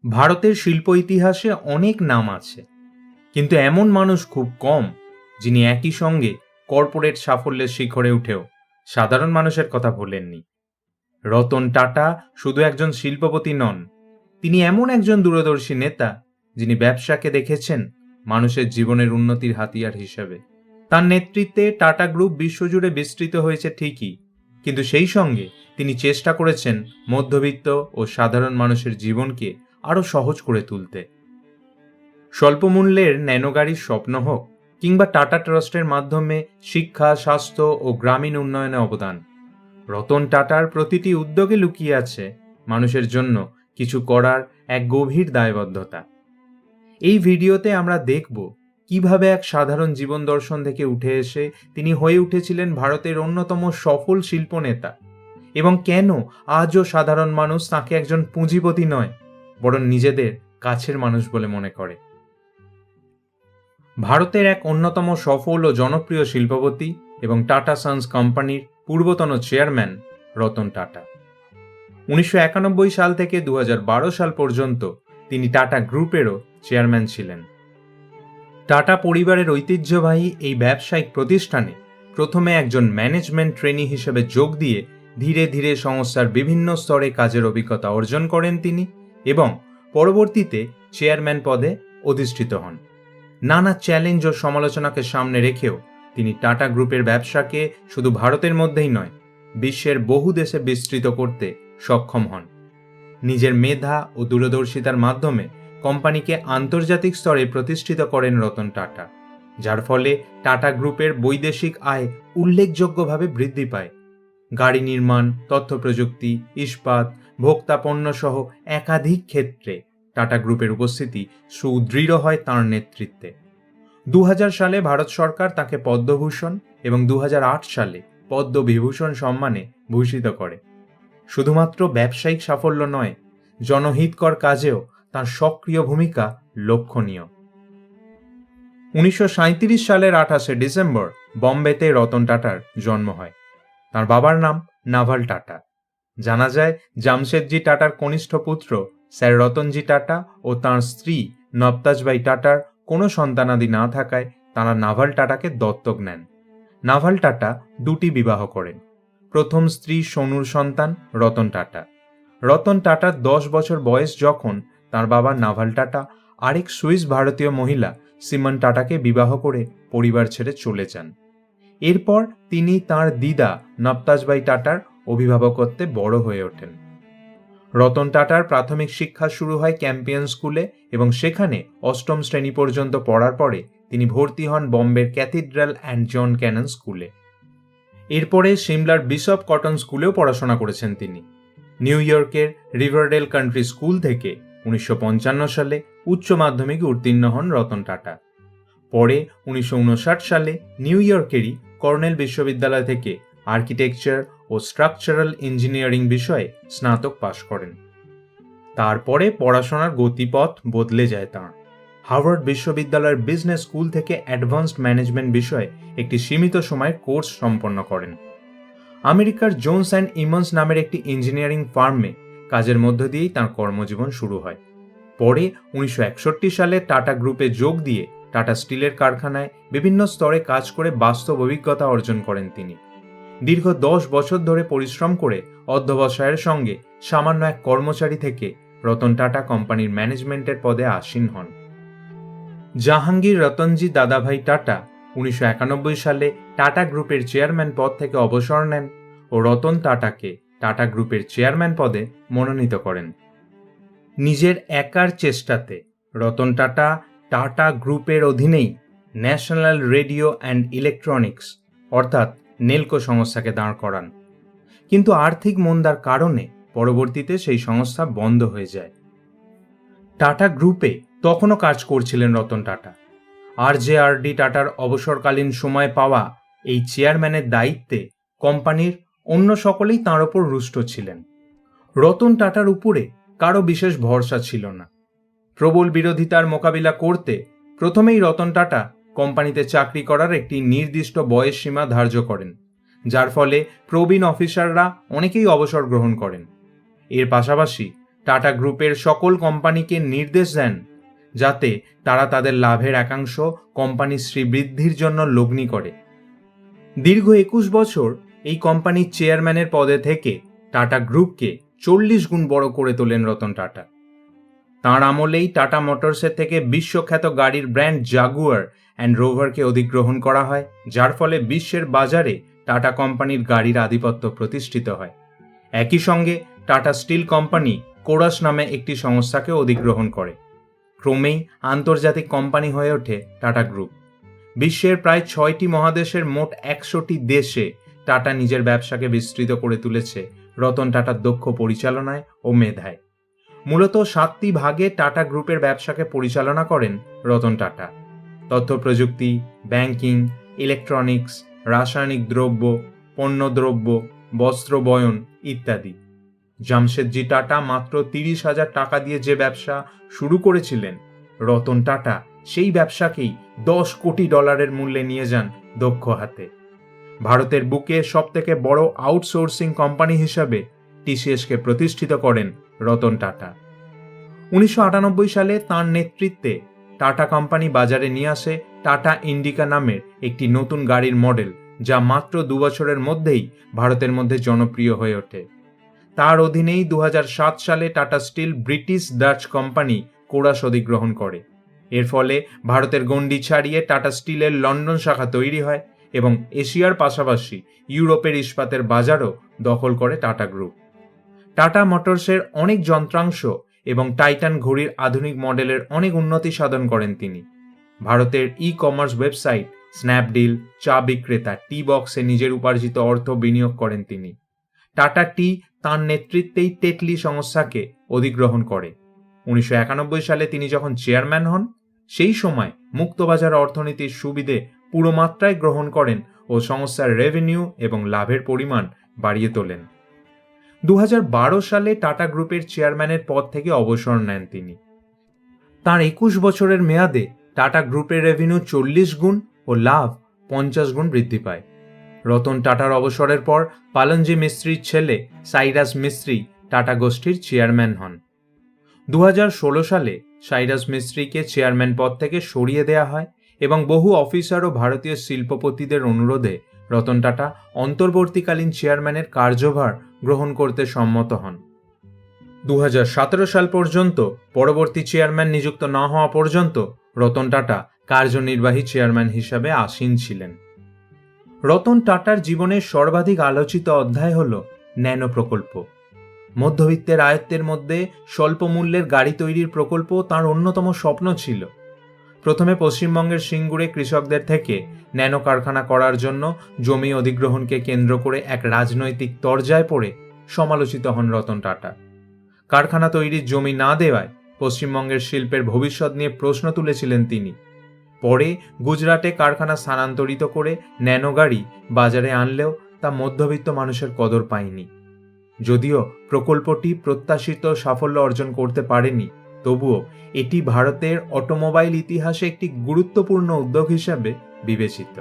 ভারতের শিল্প ইতিহাসে অনেক নাম আছে, কিন্তু এমন মানুষ খুব কম যিনি একই সঙ্গে কর্পোরেট সাফল্যের শিখরে উঠেও সাধারণ মানুষের কথা ভোলেননি। রতন টাটা শুধু একজন শিল্পপতি নন, তিনি এমন একজন দূরদর্শী নেতা যিনি ব্যবসাকে দেখেছেন মানুষের জীবনের উন্নতির হাতিয়ার হিসেবে। তার নেতৃত্বে টাটা গ্রুপ বিশ্বজুড়ে বিস্তৃত হয়েছে ঠিকই, কিন্তু সেই সঙ্গে তিনি চেষ্টা করেছেন মধ্যবিত্ত ও সাধারণ মানুষের জীবনকে আরও সহজ করে তুলতে। স্বল্প মূল্যের ন্যানো গাড়ির স্বপ্ন হোক কিংবা টাটা ট্রাস্টের মাধ্যমে শিক্ষা, স্বাস্থ্য ও গ্রামীণ উন্নয়নে অবদান, রতন টাটার প্রতিটি উদ্যোগে লুকিয়ে আছে মানুষের জন্য কিছু করার এক গভীর দায়বদ্ধতা। এই ভিডিওতে আমরা দেখব কিভাবে এক সাধারণ জীবন দর্শন থেকে উঠে এসে তিনি হয়ে উঠেছিলেন ভারতের অন্যতম সফল শিল্প নেতা, এবং কেন আজও সাধারণ মানুষ তাকে একজন পুঁজিপতি নয় বরং নিজেদের কাছের মানুষ বলে মনে করে। ভারতের এক অন্যতম সফল ও জনপ্রিয় শিল্পপতি এবং টাটা সন্স কোম্পানির পূর্বতন চেয়ারম্যান রতন টাটা। 1991 সাল থেকে 2012 সাল পর্যন্ত তিনি টাটা গ্রুপেরও চেয়ারম্যান ছিলেন। টাটা পরিবারের ঐতিহ্যবাহী এই ব্যবসায়িক প্রতিষ্ঠানে প্রথমে একজন ম্যানেজমেন্ট ট্রেনি হিসেবে যোগ দিয়ে ধীরে ধীরে সংস্থার বিভিন্ন স্তরে কাজের অভিজ্ঞতা অর্জন করেন তিনি, এবং পরবর্তীতে চেয়ারম্যান পদে অধিষ্ঠিত হন। নানা চ্যালেঞ্জ ও সমালোচনাকে সামনে রেখেও তিনি টাটা গ্রুপের ব্যবসাকে শুধু ভারতের মধ্যেই নয়, বিশ্বের বহু দেশে বিস্তৃত করতে সক্ষম হন। নিজের মেধা ও দূরদর্শিতার মাধ্যমে কোম্পানিকে আন্তর্জাতিক স্তরে প্রতিষ্ঠিত করেন রতন টাটা, যার ফলে টাটা গ্রুপের বৈদেশিক আয় উল্লেখযোগ্যভাবে বৃদ্ধি পায়। গাড়ি নির্মাণ, তথ্য প্রযুক্তি, ইস্পাত, ভোক্তা পণ্য সহ একাধিক ক্ষেত্রে টাটা গ্রুপের উপস্থিতি সুদৃঢ় হয় তাঁর নেতৃত্বে। 2000 সালে ভারত সরকার তাকে পদ্মভূষণ এবং 2008 সালে পদ্মবিভূষণ সম্মানে ভূষিত করে। শুধুমাত্র ব্যবসায়িক সাফল্য নয়, জনহিতকর কাজেও তাঁর সক্রিয় ভূমিকা লক্ষণীয়। 1937 সালের 28শে ডিসেম্বর বম্বেতে রতন টাটার জন্ম হয়। তার বাবার নাম নাভাল টাটা। জানা যায় জামশেদজি টাটার কনিষ্ঠ পুত্র স্যার রতনজি টাটা ও তাঁর স্ত্রী নবতাজবাই টাটার কোনো সন্তানাদি না থাকায় তাঁরা নাভাল টাটাকে দত্তক নেন। নাভাল টাটা দুটি বিবাহ করেন। প্রথম স্ত্রী সোনুর সন্তান রতন টাটা। রতন টাটার 10 বছর বয়স যখন, তার বাবা নাভাল টাটা আরেক সুইস ভারতীয় মহিলা সিমন টাটাকে বিবাহ করে পরিবার ছেড়ে চলে যান। এরপর তিনি তাঁর দিদা নবতাজবাই টাটার অভিভাবকত্বে বড় হয়ে ওঠেন। রতন টাটার প্রাথমিক শিক্ষা শুরু হয় ক্যাম্পিয়ন স্কুলে, এবং সেখানে 8ম শ্রেণী পর্যন্ত পড়ার পরে তিনি ভর্তি হন বম্বের ক্যাথিড্রাল অ্যান্ড জন ক্যানন স্কুলে। এরপরে সিমলার বিশপ কটন স্কুলেও পড়াশোনা করেছেন তিনি। নিউ ইয়র্কের রিভারডেল কান্ট্রি স্কুল থেকে 1955 সালে উচ্চ মাধ্যমিকে উত্তীর্ণ হন রতন টাটা। পরে 1959 সালে নিউ ইয়র্কেরই কর্নেল বিশ্ববিদ্যালয় থেকে আর্কিটেকচার ও স্ট্রাকচারাল ইঞ্জিনিয়ারিং বিষয়ে স্নাতক পাশ করেন। তারপরে পড়াশোনার গতিপথ বদলে যায় তাঁর। হার্ভার্ড বিশ্ববিদ্যালয়ের বিজনেস স্কুল থেকে অ্যাডভান্সড ম্যানেজমেন্ট বিষয়ে একটি সীমিত সময়ের কোর্স সম্পন্ন করেন। আমেরিকার জোনস অ্যান্ড ইমন্স নামের একটি ইঞ্জিনিয়ারিং ফার্মে কাজের মধ্য দিয়েই তাঁর কর্মজীবন শুরু হয়। পরে 1961 সালে টাটা গ্রুপে যোগ দিয়ে টাটা স্টিলের কারখানায় বিভিন্ন স্তরে কাজ করে বাস্তব অভিজ্ঞতা অর্জন করেন তিনি। দীর্ঘ 10 বছর ধরে পরিশ্রম করে অধ্যবসায়ের সঙ্গে সামান্য এক কর্মচারী থেকে রতন টাটা কোম্পানির ম্যানেজমেন্টের পদে আসীন হন। জাহাঙ্গীর রতনজি দাদাভাই টাটা 1991 সালে টাটা গ্রুপের চেয়ারম্যান পদ থেকে অবসর নেন ও রতন টাটাকে টাটা গ্রুপের চেয়ারম্যান পদে মনোনীত করেন। নিজের একার চেষ্টাতে রতন টাটা টাটা গ্রুপের অধীনেই ন্যাশনাল রেডিও অ্যান্ড ইলেকট্রনিক্স অর্থাৎ নেলকো সংস্থাকে দাঁড় করান, কিন্তু আর্থিক মন্দার কারণে পরবর্তীতে সেই সংস্থা বন্ধ হয়ে যায়। টাটা গ্রুপে তখনও কাজ করছিলেন রতন টাটা। RJRD টাটার অবসরকালীন সময় পাওয়া এই চেয়ারম্যানের দায়িত্বে কোম্পানির অন্য সকলেই তাঁর ওপর রুষ্ট ছিলেন। রতন টাটার উপরে কারো বিশেষ ভরসা ছিল না। প্রবল বিরোধিতার মোকাবিলা করতে প্রথমেই রতন টাটা কোম্পানিতে চাকরি করার একটি নির্দিষ্ট বয়স সীমা ধার্য করেন, যার ফলে প্রবীণ অফিসাররা অনেকেই অবসর গ্রহণ করেন। এর পাশাপাশি টাটা গ্রুপের সকল কোম্পানিকে নির্দেশ দেন যাতে তারা তাদের লাভের একাংশ কোম্পানির শ্রীবৃদ্ধির জন্য লগ্নি করে। দীর্ঘ 21 বছর এই কোম্পানির চেয়ারম্যানের পদে থেকে টাটা গ্রুপকে 40 গুণ বড় করে তোলেন রতন টাটা। তাঁর আমলেই টাটা মোটরসের থেকে বিশ্বখ্যাত গাড়ির ব্র্যান্ড জাগুয়ার অ্যান্ড রোভারকে অধিগ্রহণ করা হয়, যার ফলে বিশ্বের বাজারে টাটা কোম্পানির গাড়ির আধিপত্য প্রতিষ্ঠিত হয়। একই সঙ্গে টাটা স্টিল কোম্পানি কোরাস নামে একটি সংস্থাকে অধিগ্রহণ করে। ক্রমেই আন্তর্জাতিক কোম্পানি হয়ে ওঠে টাটা গ্রুপ। বিশ্বের প্রায় 6টি মহাদেশের মোট 100টি দেশে টাটা নিজের ব্যবসাকে বিস্তৃত করে তুলেছে রতন টাটার দক্ষ পরিচালনায় ও মেধায়। মূলত 7টি ভাগে টাটা গ্রুপের ব্যবসাকে পরিচালনা করেন রতন টাটা: তথ্য প্রযুক্তি, ব্যাংকিং, ইলেকট্রনিক্স, রাসায়নিক দ্রব্য, পণ্যদ্রব্য, বস্ত্র বয়ন ইত্যাদি। জামশেদজি টাটা মাত্র 30,000 টাকা দিয়ে যে ব্যবসা শুরু করেছিলেন, রতন টাটা সেই ব্যবসাকেই $10 কোটি মূল্যে নিয়ে যান দক্ষ হাতে। ভারতের বুকে সবথেকে বড় আউটসোর্সিং কোম্পানি হিসাবে টিসিএসকে প্রতিষ্ঠিত করেন রতন টাটা। 1998 সালে তাঁর নেতৃত্বে টাটা কোম্পানি বাজারে নিয়ে আসে টাটা ইন্ডিকা নামের একটি নতুন গাড়ির মডেল, যা মাত্র 2 বছরের মধ্যেই ভারতের মধ্যে জনপ্রিয় হয়ে ওঠে। তার অধীনেই 2007 সালে Tata steel British Dutch company Corus অধিগ্রহণ করে। এর ফলে ভারতের গণ্ডি ছাড়িয়ে টাটা স্টিলের লন্ডন শাখা তৈরি হয় এবং এশিয়ার পাশাপাশি ইউরোপের ইস্পাতের বাজারও দখল করে টাটা গ্রুপ। টাটা মোটরসের অনেক যন্ত্রাংশ এবং টাইটান ঘড়ির আধুনিক মডেলের অনেক উন্নতি সাধন করেন তিনি। ভারতের ই-কমার্স ওয়েবসাইট স্ন্যাপডিল, চা বিক্রেতা টি বক্সে নিজের উপার্জিত অর্থ বিনিয়োগ করেন তিনি। টাটা টি তাঁর নেতৃত্বেই টেটলি সংস্থাকে অধিগ্রহণ করে। 1991 সালে তিনি যখন চেয়ারম্যান হন, সেই সময় মুক্তবাজার অর্থনীতির সুবিধে পুরো মাত্রায় গ্রহণ করেন ও সংস্থার রেভিনিউ এবং লাভের পরিমাণ বাড়িয়ে তোলেন। 2012 সালে টাটা গ্রুপের চেয়ারম্যানের পদ থেকে অবসর নেন তিনি। তাঁর 21 বছরের মেয়াদে টাটা গ্রুপের রেভিনিউ 40 গুণ ও লাভ 50 গুণ বৃদ্ধি পায়। রতন টাটার অবসরের পর পালনজি মিস্ত্রির ছেলে সাইরাস মিস্ত্রি টাটা গোষ্ঠীর চেয়ারম্যান হন। 2016 সালে সাইরাস মিস্ত্রিকে চেয়ারম্যান পদ থেকে সরিয়ে দেওয়া হয় এবং বহু অফিসার ও ভারতীয় শিল্পপতিদের অনুরোধে রতন টাটা অন্তর্বর্তীকালীন চেয়ারম্যানের কার্যভার গ্রহণ করতে সম্মত হন। 2017 সাল পর্যন্ত পরবর্তী চেয়ারম্যান নিযুক্ত না হওয়া পর্যন্ত রতন টাটা কার্যনির্বাহী চেয়ারম্যান হিসাবে আসীন ছিলেন। রতন টাটার জীবনের সর্বাধিক আলোচিত অধ্যায় হল ন্যানো প্রকল্প। মধ্যবিত্তের আয়ত্তের মধ্যে স্বল্প মূল্যের গাড়ি তৈরির প্রকল্প তাঁর অন্যতম স্বপ্ন ছিল। প্রথমে পশ্চিমবঙ্গের সিঙ্গুরে কৃষকদের থেকে ন্যানো কারখানা করার জন্য জমি অধিগ্রহণকে কেন্দ্র করে এক রাজনৈতিক তরজায় পড়ে সমালোচিত হন রতন টাটা। কারখানা তৈরির জমি না দেওয়ায় পশ্চিমবঙ্গের শিল্পের ভবিষ্যৎ নিয়ে প্রশ্ন তুলেছিলেন তিনি। পরে গুজরাটে কারখানা স্থানান্তরিত করে ন্যানো গাড়ি বাজারে আনলেও তা মধ্যবিত্ত মানুষের কদর পায়নি। যদিও প্রকল্পটি প্রত্যাশিত সাফল্য অর্জন করতে পারেনি, তবুও এটি ভারতের অটোমোবাইল ইতিহাসে একটি গুরুত্বপূর্ণ উদ্যোগ হিসেবে বিবেচিত।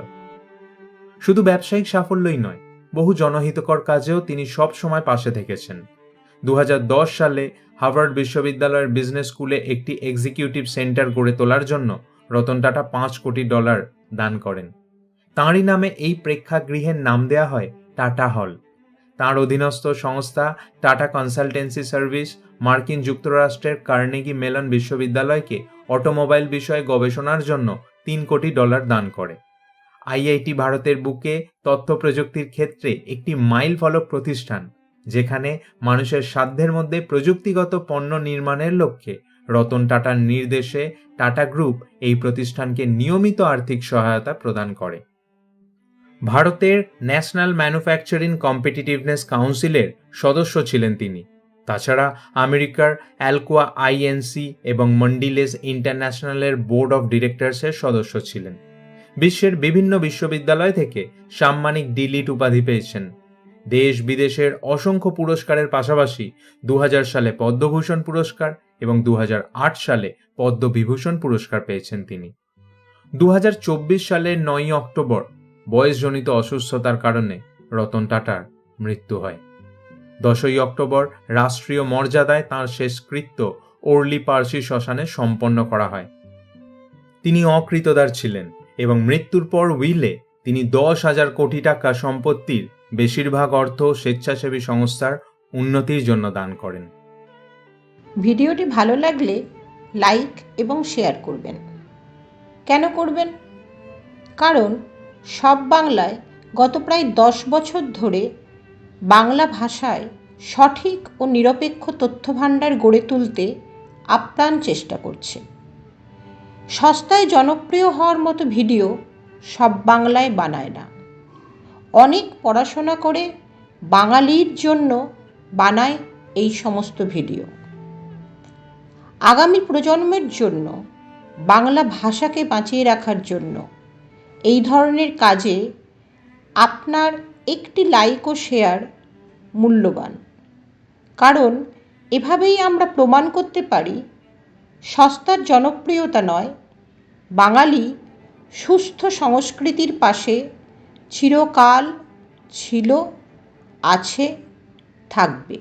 শুধু ব্যবসায়িক সাফল্যই নয়, বহু জনহিতকর কাজেও তিনি সব সময় পাশে থেকেছেন। 2010 সালে হার্ভার্ড বিশ্ববিদ্যালয়ের বিজনেস স্কুলে একটি এক্সিকিউটিভ সেন্টার গড়ে তোলার জন্য রতন টাটা $5 কোটি দান করেন। তাঁরই নামে এই প্রেক্ষাগৃহের নাম দেয়া হয় টাটা হল। তাঁর অধীনস্থ সংস্থা টাটা কনসালটেন্সি সার্ভিস মার্কিন যুক্তরাষ্ট্রের কার্নেগি মেলন বিশ্ববিদ্যালয়কে অটোমোবাইল বিষয়ে গবেষণার জন্য $3 কোটি দান করে। আইআইটি ভারতের বুকে তথ্য প্রযুক্তির ক্ষেত্রে একটি মাইল ফলক প্রতিষ্ঠান, যেখানে মানুষের সাধ্যের মধ্যে প্রযুক্তিগত পণ্য নির্মাণের লক্ষ্যে রতন টাটার নির্দেশে টাটা গ্রুপ এই প্রতিষ্ঠানকে নিয়মিত আর্থিক সহায়তা প্রদান করে। ভারতের ন্যাশনাল ম্যানুফ্যাকচারিং কম্পিটিটিভনেস কাউন্সিলের সদস্য ছিলেন তিনি। তাছাড়া আমেরিকার অ্যালকোয়া আইএনসি এবং মন্ডিলেস ইন্টারন্যাশনালের বোর্ড অফ ডিরেক্টরসের সদস্য ছিলেন। বিশ্বের বিভিন্ন বিশ্ববিদ্যালয় থেকে সাম্মানিক ডিলিট উপাধি পেয়েছেন। দেশ বিদেশের অসংখ্য পুরস্কারের পাশাপাশি 2000 সালে পদ্মভূষণ পুরস্কার এবং 2008 সালে পদ্মবিভূষণ পুরস্কার পেয়েছেন তিনি। 2024 সালের 9 অক্টোবর বয়সজনিত অসুস্থতার কারণে রতন টাটার মৃত্যু হয়। 10ই অক্টোবর রাষ্ট্রীয় মর্যাদায় তাঁর শেষকৃত্য ওর্লি পার্সি শ্মশানে সম্পন্ন করা হয়। তিনি অকৃতদার ছিলেন এবং মৃত্যুর পর উইলে তিনি 10,000 কোটি টাকা সম্পত্তির বেশিরভাগ অর্থ স্বেচ্ছাসেবী সংস্থার উন্নতির জন্য দান করেন। ভিডিওটি ভালো লাগলে লাইক এবং শেয়ার করবেন। কেন করবেন? কারণ সব বাংলায় গত প্রায় 10 বছর ধরে বাংলা ভাষায় সঠিক ও নিরপেক্ষ তথ্যভাণ্ডার গড়ে তুলতে আপ্রাণ চেষ্টা করছে। সস্তায় জনপ্রিয় হওয়ার মতো ভিডিও সব বাংলায় বানায় না। অনেক পড়াশোনা করে বাঙালির জন্য বানায় এই সমস্ত ভিডিও। আগামী প্রজন্মের জন্য বাংলা ভাষাকে বাঁচিয়ে রাখার জন্য এই ধরনের কাজে আপনার একটি লাইক ও শেয়ার মূল্যবান। কারণ এভাবেই আমরা প্রমাণ করতে পারি সস্তার জনপ্রিয়তা নয়, বাঙালি সুস্থ সংস্কৃতির পাশে চিরকাল ছিল, আছে, থাকবে।